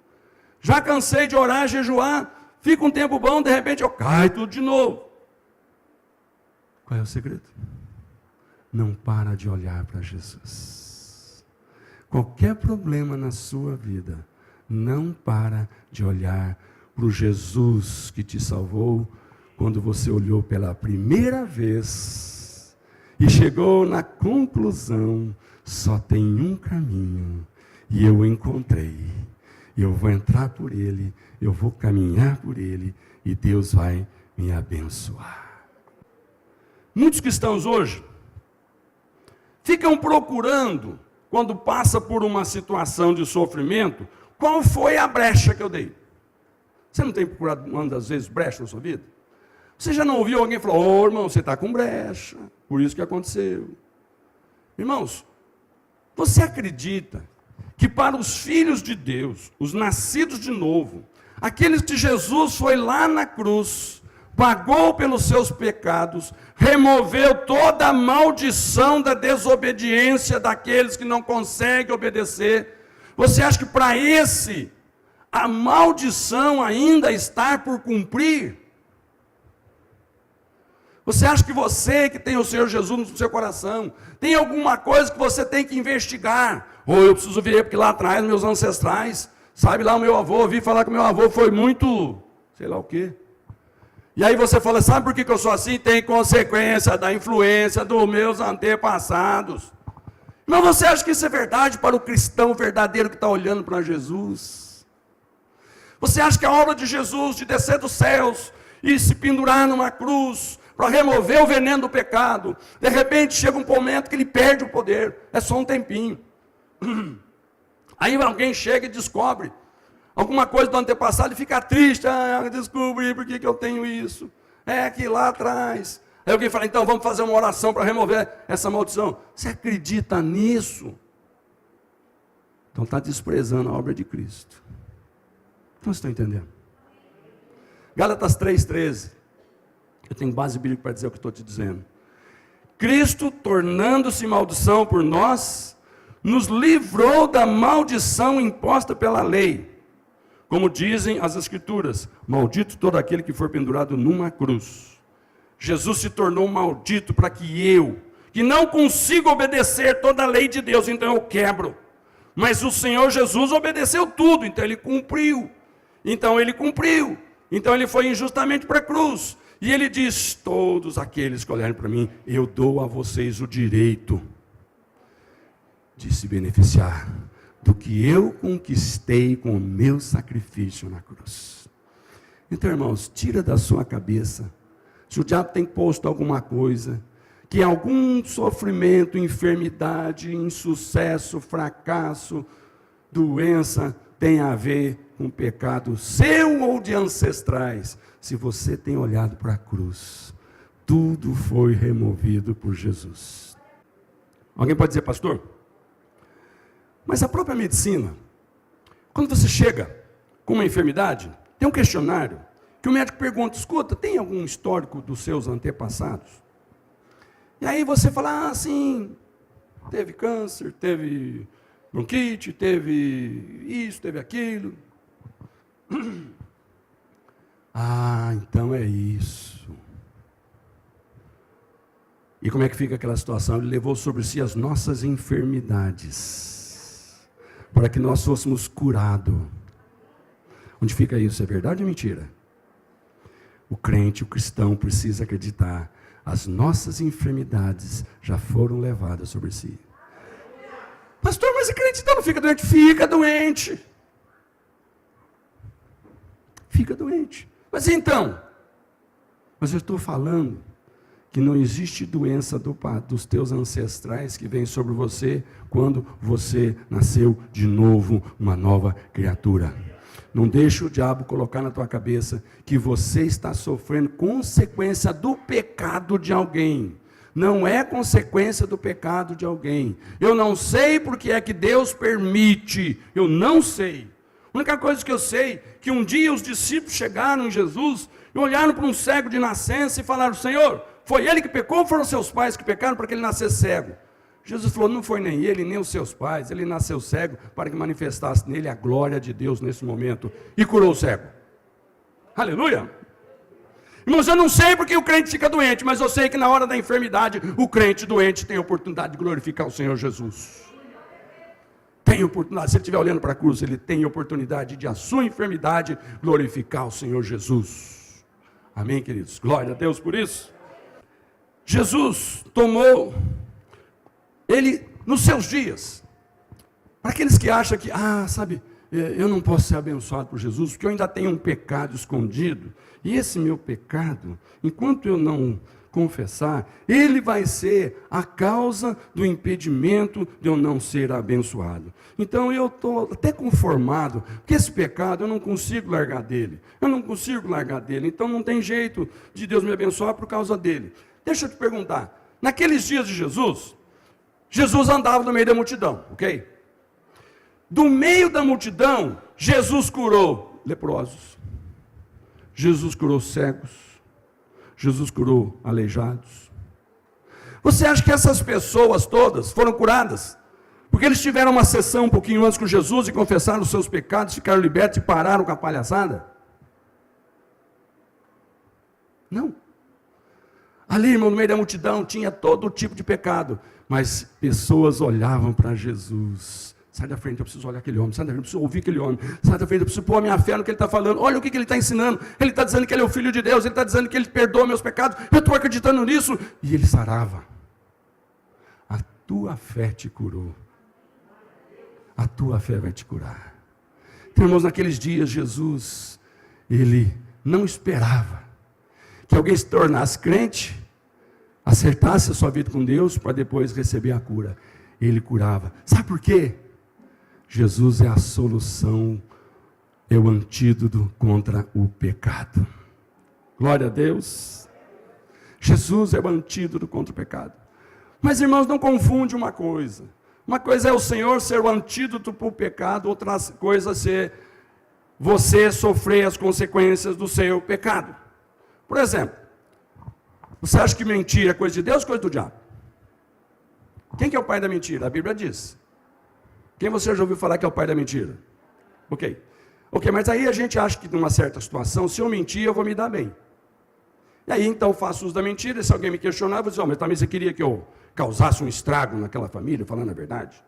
Já cansei de orar, jejuar, fica um tempo bom, de repente eu caio tudo de novo. Qual é o segredo? Não para de olhar para Jesus. Qualquer problema na sua vida, não para de olhar para o Jesus que te salvou, quando você olhou pela primeira vez e chegou na conclusão: só tem um caminho, e eu encontrei, eu vou entrar por ele, eu vou caminhar por ele, e Deus vai me abençoar. Muitos cristãos hoje ficam procurando, quando passa por uma situação de sofrimento, qual foi a brecha que eu dei. Você não tem procurado, uma das vezes, brecha na sua vida? Você já não ouviu alguém falar: ô irmão, você está com brecha, por isso que aconteceu. Irmãos, você acredita que para os filhos de Deus, os nascidos de novo, aqueles que Jesus foi lá na cruz, pagou pelos seus pecados, removeu toda a maldição da desobediência daqueles que não conseguem obedecer, você acha que para esse a maldição ainda está por cumprir? Você acha que você que tem o Senhor Jesus no seu coração, tem alguma coisa que você tem que investigar? Ou eu preciso ver, porque lá atrás, meus ancestrais, sabe lá o meu avô, ouvi falar que meu avô foi muito, sei lá o quê. E aí você fala: sabe por que eu sou assim? Tem consequência da influência dos meus antepassados. Mas você acha que isso é verdade para o cristão verdadeiro que está olhando para Jesus? Você acha que a obra de Jesus de descer dos céus e se pendurar numa cruz para remover o veneno do pecado, de repente chega um momento que ele perde o poder, é só um tempinho. Aí alguém chega e descobre alguma coisa do antepassado e fica triste: descobri por que eu tenho isso, é que lá atrás. Aí alguém fala: então vamos fazer uma oração para remover essa maldição. Você acredita nisso? Então está desprezando a obra de Cristo. Não estão entendendo? Gálatas 3,13. Eu tenho base bíblica para dizer o que estou te dizendo. Cristo, tornando-se maldição por nós, nos livrou da maldição imposta pela lei. Como dizem as Escrituras, maldito todo aquele que for pendurado numa cruz. Jesus se tornou maldito para que eu, que não consigo obedecer toda a lei de Deus, então eu quebro. Mas o Senhor Jesus obedeceu tudo, então ele cumpriu. Então ele foi injustamente para a cruz. E ele diz, todos aqueles que olharem para mim, eu dou a vocês o direito de se beneficiar do que eu conquistei com o meu sacrifício na cruz. Então, irmãos, tira da sua cabeça, se o diabo tem posto alguma coisa, que algum sofrimento, enfermidade, insucesso, fracasso, doença, tem a ver com pecado seu ou de ancestrais. Se você tem olhado para a cruz, tudo foi removido por Jesus. Alguém pode dizer, pastor, mas a própria medicina, quando você chega com uma enfermidade, tem um questionário, que o médico pergunta, escuta, tem algum histórico dos seus antepassados? E aí você fala, sim, teve câncer, teve bronquite, teve isso, teve aquilo. Então é isso. E como é que fica aquela situação? Ele levou sobre si as nossas enfermidades, para que nós fôssemos curados. Onde fica isso? É verdade ou mentira? O crente, o cristão precisa acreditar. As nossas enfermidades já foram levadas sobre si. Pastor, mas acreditar não fica doente? Fica doente. Fica doente. Mas então? Mas eu estou falando que não existe doença dos teus ancestrais que vem sobre você quando você nasceu de novo, uma nova criatura. Não deixe o diabo colocar na tua cabeça que você está sofrendo consequência do pecado de alguém. Não é consequência do pecado de alguém. Eu não sei porque é que Deus permite. Eu não sei. A única coisa que eu sei é que um dia os discípulos chegaram em Jesus e olharam para um cego de nascença e falaram, Senhor, foi ele que pecou ou foram seus pais que pecaram para que ele nascesse cego? Jesus falou, não foi nem ele, nem os seus pais, ele nasceu cego para que manifestasse nele a glória de Deus nesse momento, e curou o cego. Aleluia! Irmãos, eu não sei porque o crente fica doente, mas eu sei que na hora da enfermidade, o crente doente tem a oportunidade de glorificar o Senhor Jesus. Tem oportunidade, se ele estiver olhando para a cruz, ele tem oportunidade de a sua enfermidade glorificar o Senhor Jesus. Amém, queridos? Glória a Deus por isso. Jesus tomou... Ele, nos seus dias, para aqueles que acham que, eu não posso ser abençoado por Jesus, porque eu ainda tenho um pecado escondido, e esse meu pecado, enquanto eu não confessar, ele vai ser a causa do impedimento de eu não ser abençoado. Então eu estou até conformado, porque esse pecado eu não consigo largar dele, então não tem jeito de Deus me abençoar por causa dele. Deixa eu te perguntar, naqueles dias de Jesus andava no meio da multidão, ok? Do meio da multidão, Jesus curou leprosos, Jesus curou cegos, Jesus curou aleijados. Você acha que essas pessoas todas foram curadas? Porque eles tiveram uma sessão um pouquinho antes com Jesus e confessaram os seus pecados, ficaram libertos e pararam com a palhaçada? Não. Ali, irmão, no meio da multidão, tinha todo tipo de pecado. Mas pessoas olhavam para Jesus. Sai da frente, eu preciso olhar aquele homem. Sai da frente, eu preciso ouvir aquele homem. Sai da frente, eu preciso pôr a minha fé no que ele está falando. Olha o que ele está ensinando. Ele está dizendo que ele é o Filho de Deus. Ele está dizendo que ele perdoa meus pecados. Eu estou acreditando nisso. E ele sarava. A tua fé te curou. A tua fé vai te curar. Então, irmãos, naqueles dias, Jesus, ele não esperava que alguém se tornasse crente, acertasse a sua vida com Deus, para depois receber a cura. Ele curava. Sabe por quê? Jesus é a solução, é o antídoto contra o pecado. Glória a Deus. Jesus é o antídoto contra o pecado. Mas, irmãos, não confunde uma coisa. Uma coisa é o Senhor ser o antídoto para o pecado, outra coisa é ser você sofrer as consequências do seu pecado. Por exemplo, você acha que mentira é coisa de Deus ou coisa do diabo? Quem que é o pai da mentira? A Bíblia diz. Quem você já ouviu falar que é o pai da mentira? Ok, mas aí a gente acha que numa certa situação, se eu mentir, eu vou me dar bem. E aí então eu faço uso da mentira, e se alguém me questionar, eu vou dizer, mas também você queria que eu causasse um estrago naquela família, falando a verdade?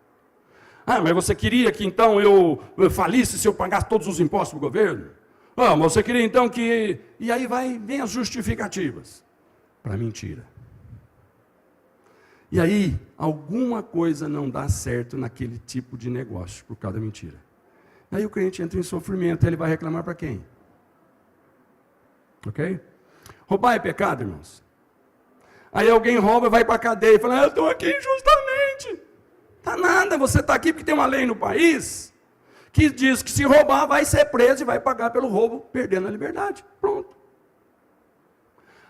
Ah, mas você queria que então eu falisse se eu pagasse todos os impostos do governo? Ah, mas você queria então que... E aí vem as justificativas para a mentira. E aí, alguma coisa não dá certo naquele tipo de negócio, por causa da mentira. Aí o cliente entra em sofrimento, ele vai reclamar para quem? Ok? Roubar é pecado, irmãos? Aí alguém rouba e vai para a cadeia e fala, eu estou aqui injustamente. Tá nada, você está aqui porque tem uma lei no país que diz que se roubar vai ser preso e vai pagar pelo roubo, perdendo a liberdade. Pronto.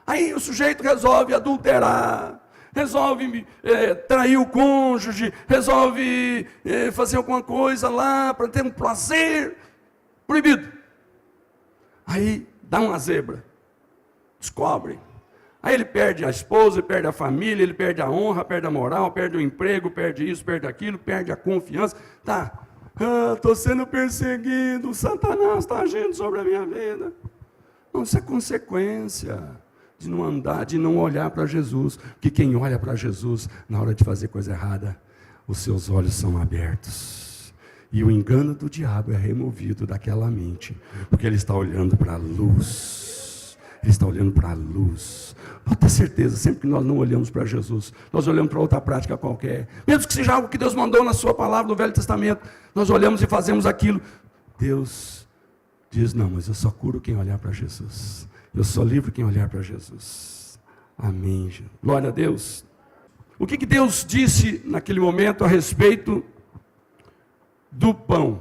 Aí o sujeito resolve adulterar, resolve trair o cônjuge, resolve fazer alguma coisa lá para ter um prazer proibido. Aí dá uma zebra, descobre. Aí ele perde a esposa, ele perde a família, ele perde a honra, perde a moral, perde o emprego, perde isso, perde aquilo, perde a confiança. Tá, estou sendo perseguido, Satanás está agindo sobre a minha vida. Não, isso é consequência de não andar, de não olhar para Jesus. Porque quem olha para Jesus, na hora de fazer coisa errada, os seus olhos são abertos. E o engano do diabo é removido daquela mente, porque ele está olhando para a luz. Ele está olhando para a luz. Pode ter certeza, sempre que nós não olhamos para Jesus, nós olhamos para outra prática qualquer, mesmo que seja algo que Deus mandou na sua palavra, no Velho Testamento, nós olhamos e fazemos aquilo. Deus diz, não, mas eu só curo quem olhar para Jesus. Eu só livro quem olhar para Jesus. Amém, gente. Glória a Deus. O que Deus disse naquele momento a respeito do pão,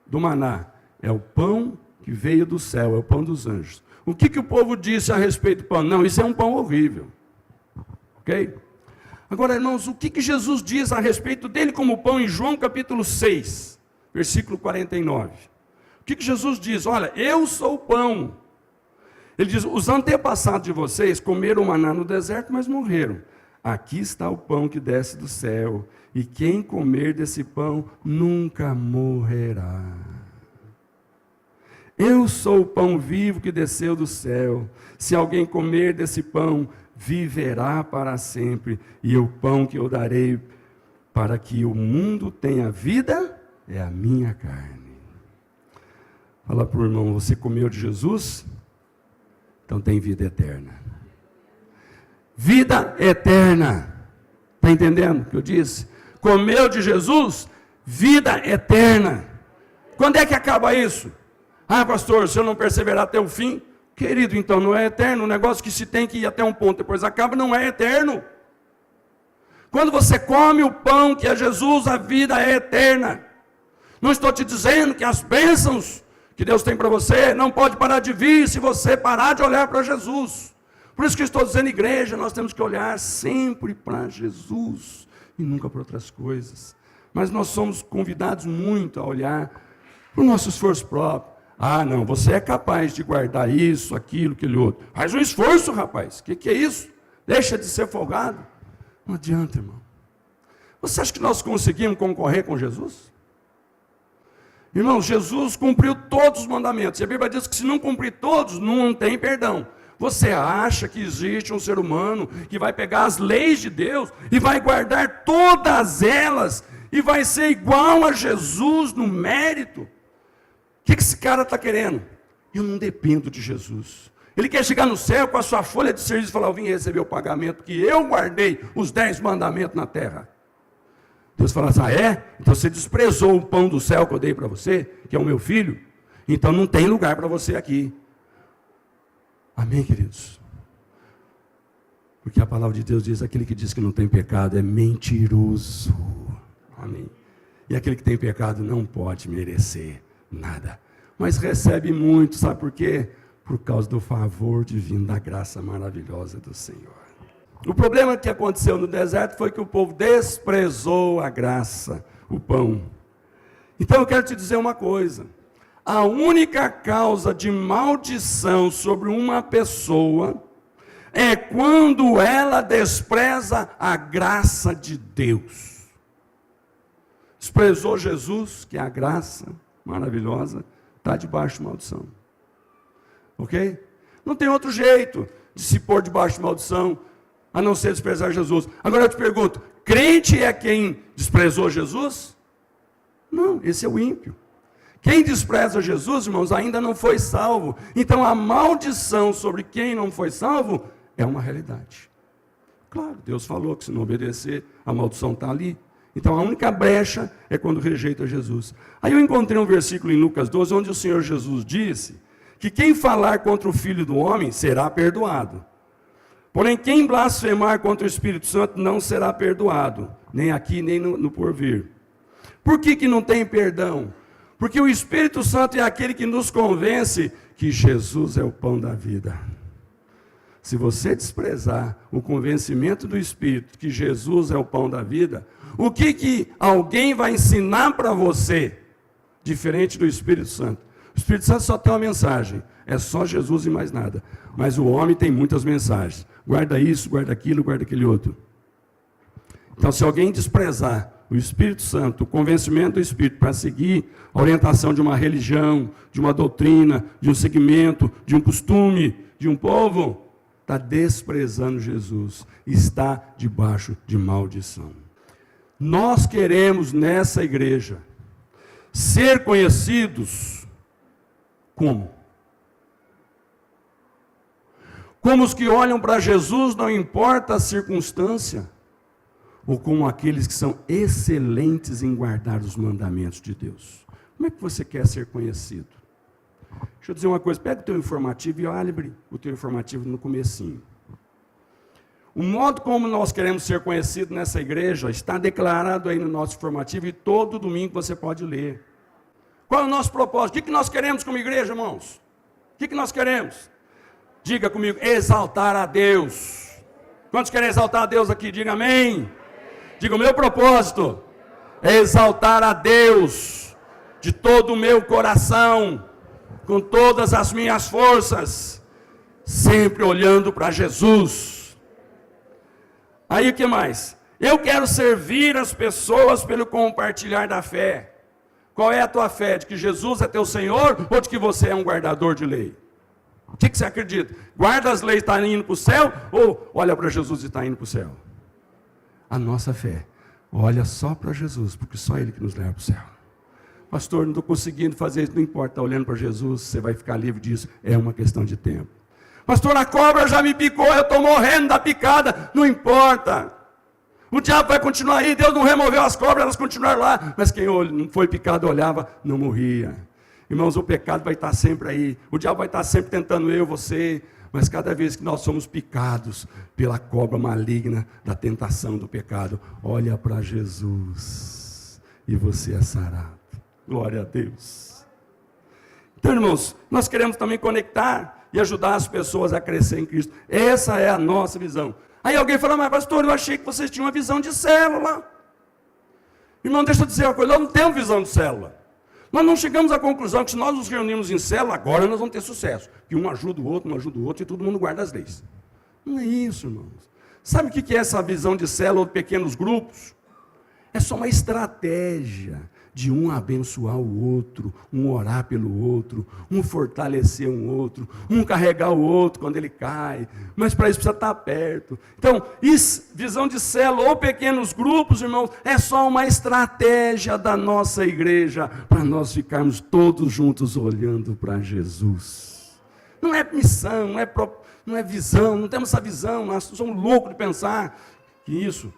do maná? É o pão que veio do céu, é o pão dos anjos. O que o povo disse a respeito do pão? Não, isso é um pão horrível. Ok? Agora, irmãos, o que Jesus diz a respeito dele como pão em João capítulo 6, versículo 49? O que Jesus diz? Olha, eu sou o pão. Ele diz, os antepassados de vocês comeram maná no deserto, mas morreram. Aqui está o pão que desce do céu, e quem comer desse pão nunca morrerá. Eu sou o pão vivo que desceu do céu. Se alguém comer desse pão, viverá para sempre. E o pão que eu darei para que o mundo tenha vida é a minha carne. Fala para o irmão, você comeu de Jesus? Então tem vida eterna. Vida eterna. Está entendendo o que eu disse? Comeu de Jesus? Vida eterna. Quando é que acaba isso? Ah, pastor, se eu não perseverar até o fim, querido, então não é eterno. Um negócio que se tem que ir até um ponto, depois acaba, não é eterno. Quando você come o pão que é Jesus, a vida é eterna. Não estou te dizendo que as bênçãos que Deus tem para você não pode parar de vir se você parar de olhar para Jesus. Por isso que estou dizendo, igreja, nós temos que olhar sempre para Jesus e nunca para outras coisas. Mas nós somos convidados muito a olhar para o nosso esforço próprio. Ah, não, você é capaz de guardar isso, aquilo, aquele outro. Faz um esforço, rapaz. O que é isso? Deixa de ser folgado. Não adianta, irmão. Você acha que nós conseguimos concorrer com Jesus? Irmão, Jesus cumpriu todos os mandamentos. E a Bíblia diz que se não cumprir todos, não tem perdão. Você acha que existe um ser humano que vai pegar as leis de Deus e vai guardar todas elas e vai ser igual a Jesus no mérito? O que esse cara está querendo? Eu não dependo de Jesus. Ele quer chegar no céu com a sua folha de serviço e falar, eu vim receber o pagamento que eu guardei os 10 mandamentos na terra. Deus fala assim, ah é? Então você desprezou o pão do céu que eu dei para você, que é o meu filho? Então não tem lugar para você aqui. Amém, queridos? Porque a palavra de Deus diz, aquele que diz que não tem pecado é mentiroso. Amém. E aquele que tem pecado não pode merecer nada, mas recebe muito, sabe por quê? Por causa do favor divino, da graça maravilhosa do Senhor. O problema que aconteceu no deserto foi que o povo desprezou a graça, o pão. Então eu quero te dizer uma coisa: a única causa de maldição sobre uma pessoa é quando ela despreza a graça de Deus. Desprezou Jesus, que é a graça maravilhosa, está debaixo de maldição. Ok? Não tem outro jeito de se pôr debaixo de maldição, a não ser desprezar Jesus. Agora eu te pergunto, crente é quem desprezou Jesus? Não, esse é o ímpio. Quem despreza Jesus, irmãos, ainda não foi salvo. Então a maldição sobre quem não foi salvo é uma realidade. Claro, Deus falou que se não obedecer, a maldição está ali. Então a única brecha é quando rejeita Jesus. Aí eu encontrei um versículo em Lucas 12, onde o Senhor Jesus disse que quem falar contra o Filho do Homem será perdoado. Porém, quem blasfemar contra o Espírito Santo não será perdoado, nem aqui, nem no porvir. Por que não tem perdão? Porque o Espírito Santo é aquele que nos convence que Jesus é o pão da vida. Se você desprezar o convencimento do Espírito que Jesus é o pão da vida, o que alguém vai ensinar para você, diferente do Espírito Santo? O Espírito Santo só tem uma mensagem, é só Jesus e mais nada. Mas o homem tem muitas mensagens. Guarda isso, guarda aquilo, guarda aquele outro. Então, se alguém desprezar o Espírito Santo, o convencimento do Espírito para seguir a orientação de uma religião, de uma doutrina, de um segmento, de um costume, de um povo, está desprezando Jesus, está debaixo de maldição. Nós queremos nessa igreja ser conhecidos como? Como os que olham para Jesus, não importa a circunstância, ou como aqueles que são excelentes em guardar os mandamentos de Deus. Como é que você quer ser conhecido? Deixa eu dizer uma coisa, pega o teu informativo e abre o teu informativo no comecinho. O modo como nós queremos ser conhecidos nessa igreja está declarado aí no nosso informativo e todo domingo você pode ler. Qual é o nosso propósito? O que nós queremos como igreja, irmãos? O que nós queremos? Diga comigo, exaltar a Deus. Quantos querem exaltar a Deus aqui? Diga amém. Diga, o meu propósito é exaltar a Deus de todo o meu coração, com todas as minhas forças, sempre olhando para Jesus. Aí o que mais? Eu quero servir as pessoas pelo compartilhar da fé. Qual é a tua fé? De que Jesus é teu Senhor ou de que você é um guardador de lei? O que você acredita? Guarda as leis, está indo para o céu? Ou olha para Jesus e está indo para o céu? A nossa fé olha só para Jesus, porque só Ele que nos leva para o céu. Pastor, não estou conseguindo fazer isso, não importa, está olhando para Jesus, você vai ficar livre disso, é uma questão de tempo. Pastor, a cobra já me picou, eu estou morrendo da picada, não importa. O diabo vai continuar aí, Deus não removeu as cobras, elas continuaram lá, mas quem não foi picado olhava, não morria. Irmãos, o pecado vai estar sempre aí, o diabo vai estar sempre tentando você, mas cada vez que nós somos picados pela cobra maligna da tentação do pecado, olha para Jesus e você é sarado. Glória a Deus. Então, irmãos, nós queremos também conectar e ajudar as pessoas a crescer em Cristo. Essa é a nossa visão. Aí alguém fala, mas pastor, eu achei que vocês tinham uma visão de célula. Irmão, deixa eu dizer uma coisa, nós não temos visão de célula. Nós não chegamos à conclusão que se nós nos reunirmos em célula, agora nós vamos ter sucesso. Que um ajuda o outro e todo mundo guarda as leis. Não é isso, irmãos. Sabe o que é essa visão de célula ou de pequenos grupos? É só uma estratégia de um abençoar o outro, um orar pelo outro, um fortalecer um outro, um carregar o outro quando ele cai, mas para isso precisa estar perto. Então, visão de célula ou pequenos grupos, irmãos, é só uma estratégia da nossa igreja, para nós ficarmos todos juntos olhando para Jesus. Não é missão, não é visão, não temos essa visão, nós somos loucos de pensar que isso.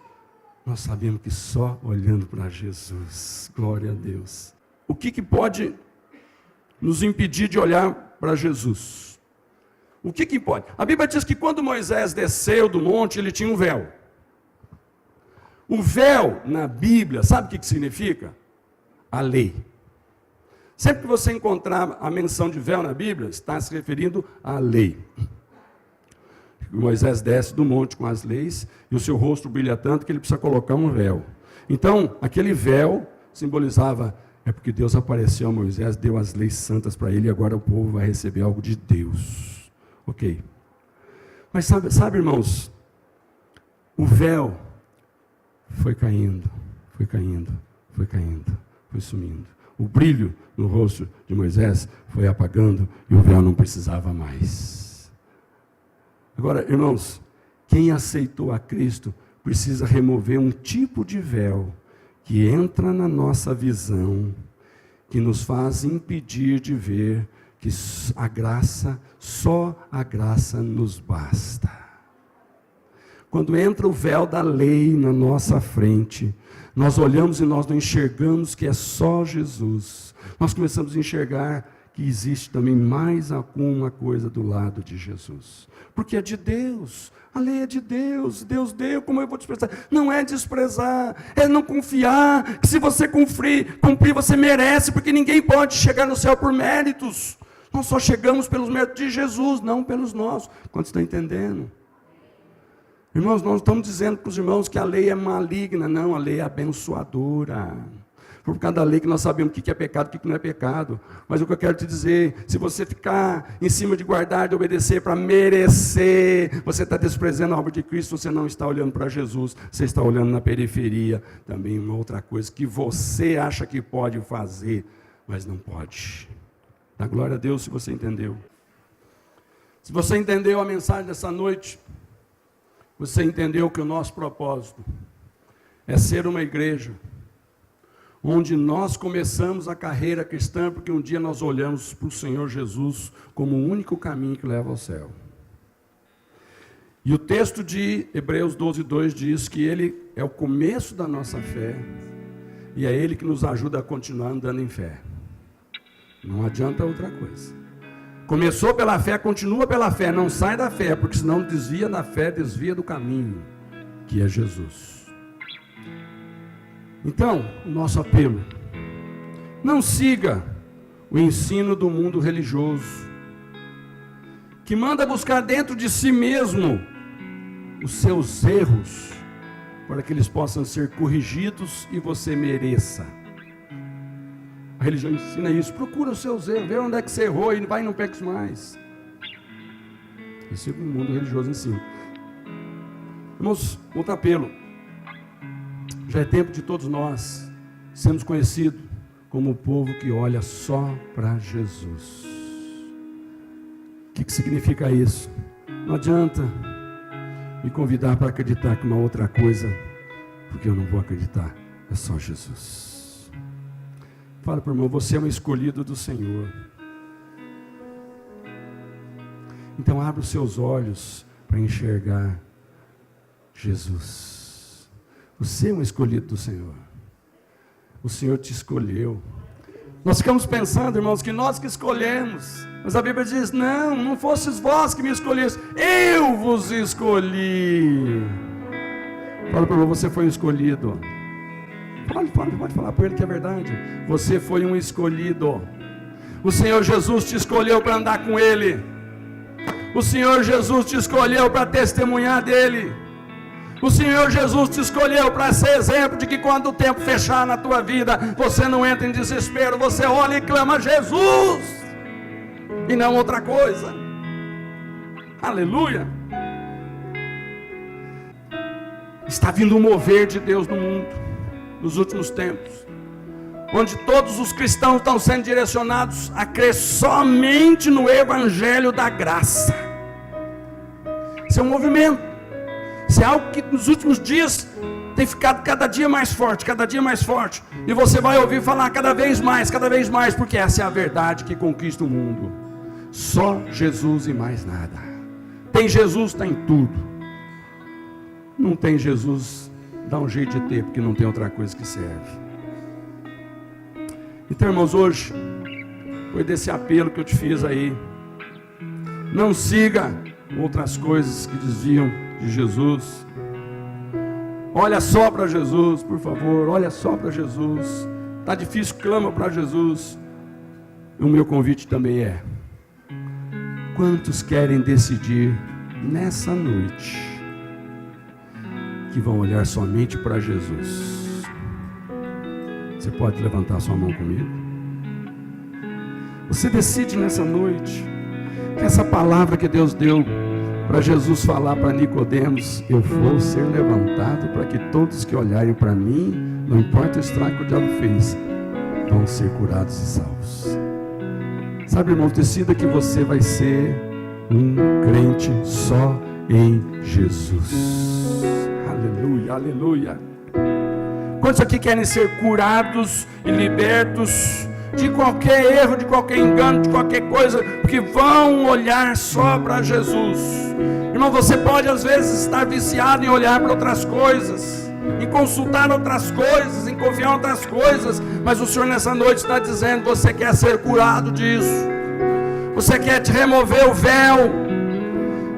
Nós sabemos que só olhando para Jesus, glória a Deus. O que pode nos impedir de olhar para Jesus? O que pode? A Bíblia diz que quando Moisés desceu do monte, ele tinha um véu. O véu na Bíblia, sabe o que significa? A lei. Sempre que você encontrar a menção de véu na Bíblia, está se referindo à lei. Moisés desce do monte com as leis, e o seu rosto brilha tanto que ele precisa colocar um véu. Então, aquele véu simbolizava, é porque Deus apareceu a Moisés, deu as leis santas para ele, e agora o povo vai receber algo de Deus. Ok. Mas sabe, irmãos, o véu foi caindo, foi caindo, foi caindo, foi sumindo. O brilho no rosto de Moisés foi apagando e o véu não precisava mais. Agora, irmãos, quem aceitou a Cristo precisa remover um tipo de véu que entra na nossa visão, que nos faz impedir de ver que a graça, só a graça nos basta. Quando entra o véu da lei na nossa frente, nós olhamos e nós não enxergamos que é só Jesus. Nós começamos a enxergar que existe também mais alguma coisa do lado de Jesus. Porque é de Deus, a lei é de Deus, Deus deu, como eu vou desprezar? Não é desprezar, é não confiar, que se você cumprir, você merece, porque ninguém pode chegar no céu por méritos. Nós só chegamos pelos méritos de Jesus, não pelos nossos. Quantos estão entendendo? Irmãos, nós estamos dizendo para os irmãos que a lei é maligna. Não, a lei é abençoadora. Por causa da lei que nós sabemos o que é pecado e o que não é pecado. Mas o que eu quero te dizer, se você ficar em cima de guardar, de obedecer para merecer, você está desprezando a obra de Cristo, você não está olhando para Jesus, você está olhando na periferia. Também uma outra coisa que você acha que pode fazer, mas não pode. Dá glória a Deus se você entendeu. Se você entendeu a mensagem dessa noite, você entendeu que o nosso propósito é ser uma igreja onde nós começamos a carreira cristã, porque um dia nós olhamos para o Senhor Jesus como o único caminho que leva ao céu. E o texto de Hebreus 12:2 diz que Ele é o começo da nossa fé, e é Ele que nos ajuda a continuar andando em fé. Não adianta outra coisa. Começou pela fé, continua pela fé, não sai da fé, porque senão desvia da fé, desvia do caminho, que é Jesus. Então, o nosso apelo, não siga o ensino do mundo religioso, que manda buscar dentro de si mesmo os seus erros, para que eles possam ser corrigidos e você mereça. A religião ensina isso, procura os seus erros, vê onde é que você errou e vai e não peques mais. Isso é o que o mundo religioso ensina. Irmãos, outro apelo. Já é tempo de todos nós sermos conhecidos como o povo que olha só para Jesus. O que significa isso? Não adianta me convidar para acreditar que uma outra coisa, porque eu não vou acreditar, é só Jesus. Fala para o irmão, você é um escolhido do Senhor. Então abre os seus olhos para enxergar Jesus. Você é um escolhido do Senhor. O Senhor te escolheu. Nós ficamos pensando, irmãos, que nós que escolhemos. Mas a Bíblia diz, não fosses vós que me escolheste, eu vos escolhi. Fala para ele, você foi um escolhido. Pode falar para ele que é verdade. Você foi um escolhido. O Senhor Jesus te escolheu para andar com Ele. O Senhor Jesus te escolheu para testemunhar dEle. O Senhor Jesus te escolheu para ser exemplo de que quando o tempo fechar na tua vida, você não entra em desespero, você olha e clama Jesus, e não outra coisa. Aleluia. Está vindo um mover de Deus no mundo, nos últimos tempos, onde todos os cristãos estão sendo direcionados a crer somente no Evangelho da graça. Esse é um movimento. Isso é algo que nos últimos dias tem ficado cada dia mais forte, e você vai ouvir falar cada vez mais, porque essa é a verdade que conquista o mundo. Só Jesus e mais nada. Tem Jesus, tem tudo. Não tem Jesus, dá um jeito de ter, porque não tem outra coisa que serve. Então, irmãos, hoje foi desse apelo que eu te fiz aí. Não siga outras coisas que desviam de Jesus. Olha só para Jesus, por favor, olha só para Jesus. Está difícil, clama para Jesus. O meu convite também é: quantos querem decidir nessa noite que vão olhar somente para Jesus. Você pode levantar sua mão comigo? Você decide nessa noite que essa palavra que Deus deu para Jesus falar para Nicodemos: eu vou ser levantado para que todos que olharem para mim, não importa o estrago que o diabo fez, vão ser curados e salvos. Sabe, irmão, decida que você vai ser um crente só em Jesus. Aleluia, aleluia. Quantos aqui querem ser curados e libertos de qualquer erro, de qualquer engano, de qualquer coisa, porque vão olhar só para Jesus? Irmão, você pode às vezes estar viciado em olhar para outras coisas, em consultar outras coisas, em confiar em outras coisas, mas o Senhor nessa noite está dizendo: você quer ser curado disso, você quer te remover o véu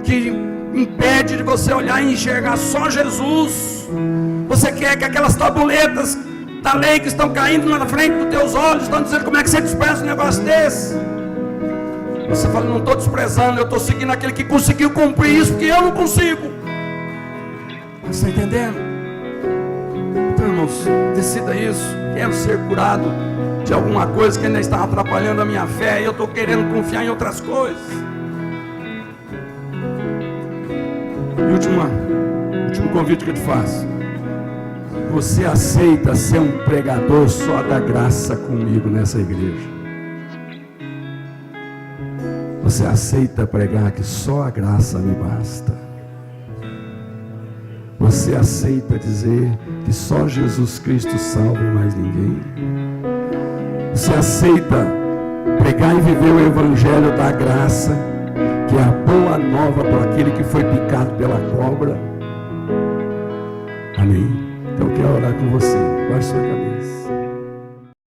que impede de você olhar e enxergar só Jesus. Você quer que aquelas tabuletas da lei que estão caindo na frente dos teus olhos estão dizendo: como é que você despreza um negócio desse? Você fala: não estou desprezando, eu estou seguindo aquele que conseguiu cumprir isso, porque eu não consigo. Você está entendendo? Então, irmãos, decida isso. Quero ser curado de alguma coisa que ainda está atrapalhando a minha fé, e eu estou querendo confiar em outras coisas. E último convite que eu te faço: você aceita ser um pregador só da graça comigo nessa igreja? Você aceita pregar que só a graça me basta? Você aceita dizer que só Jesus Cristo salva e mais ninguém? Você aceita pregar e viver o evangelho da graça, que é a boa nova para aquele que foi picado pela cobra? Amém? Então eu quero orar com você. Baixe sua cabeça.